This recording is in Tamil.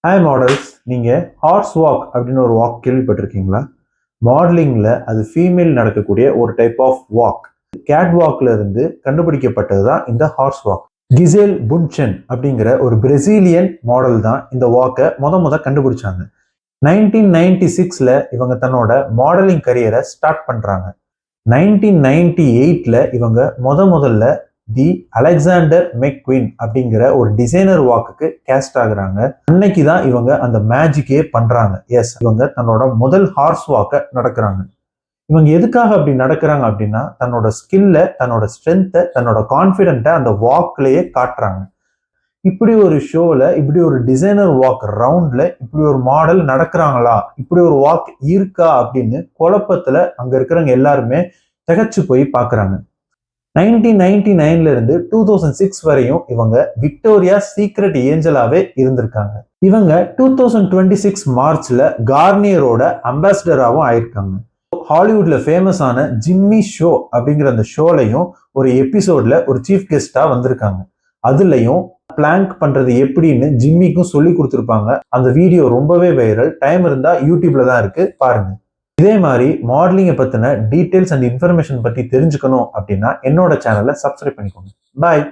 ஹாய் மாடல்ஸ், நீங்கள் ஹார்ஸ் வாக் அப்படின்னு ஒரு வாக் கேள்விப்பட்டிருக்கீங்களா? மாடலிங்கில் அது ஃபீமேல் நடக்கக்கூடிய ஒரு டைப் ஆஃப் வாக். கேட் வாக்ல இருந்து கண்டுபிடிக்கப்பட்டது தான் இந்த ஹார்ஸ் வாக். கிசேல் புன்சென் அப்படிங்கிற ஒரு பிரசீலியன் மாடல் தான் இந்த வாக்கை முத கண்டுபிடிச்சாங்க. 1996ல் இவங்க தன்னோட மாடலிங் கரியரை ஸ்டார்ட் பண்ணுறாங்க. 1998ல் இவங்க முதல்ல தி அலெக்சாண்டர் மெக்வின் அப்படிங்கிற ஒரு டிசைனர் வாக்குக்கு கேஸ்ட் ஆகுறாங்க. அன்னைக்கு தான் இவங்க அந்த மேஜிக்கே பண்றாங்க. எஸ், இவங்க தன்னோட முதல் ஹார்ஸ் வாக்கை நடக்கிறாங்க. இவங்க எதுக்காக அப்படி நடக்கிறாங்க அப்படின்னா, தன்னோட ஸ்கில்ல, தன்னோட ஸ்ட்ரென்த்தை, தன்னோட கான்ஃபிடென்ட்டை அந்த வாக்லயே காட்டுறாங்க. இப்படி ஒரு ஷோல, இப்படி ஒரு டிசைனர் வாக் ரவுண்ட்ல இப்படி ஒரு மாடல் நடக்கிறாங்களா, இப்படி ஒரு வாக் இருக்கா அப்படின்னு குழப்பத்துல அங்க இருக்கிறவங்க எல்லாருமே திகச்சு போய் பாக்குறாங்க. 1999ல இருந்து 2006 வரையும் இவங்க விக்டோரியா சீக்ரெட் ஏஞ்சலாவே இருந்திருக்காங்க. இவங்க 2026 மார்ச்ல கார்னியரோட அம்பாசிடராகவும் ஆயிருக்காங்க. ஹாலிவுட்ல ஃபேமஸான ஜிம்மி ஷோ அப்படிங்கிற அந்த ஷோலையும் ஒரு எபிசோட்ல ஒரு சீஃப் கெஸ்டா வந்திருக்காங்க. அதுலயும் பிளாங்க் பண்றது எப்படின்னு ஜிம்மிக்கும் சொல்லி கொடுத்துருப்பாங்க. அந்த வீடியோ ரொம்பவே வைரல். டைம் இருந்தா யூடியூப்ல தான் இருக்கு, பாருங்க. இதே மாதிரி மாடலிங்கை பத்தின டீடைல்ஸ் அண்ட் இன்ஃபர்மேஷன் பத்தி தெரிஞ்சுக்கணும் அப்படின்னா என்னோட சேனலை சப்ஸ்கிரைப் பண்ணிக்கோங்க. பாய்.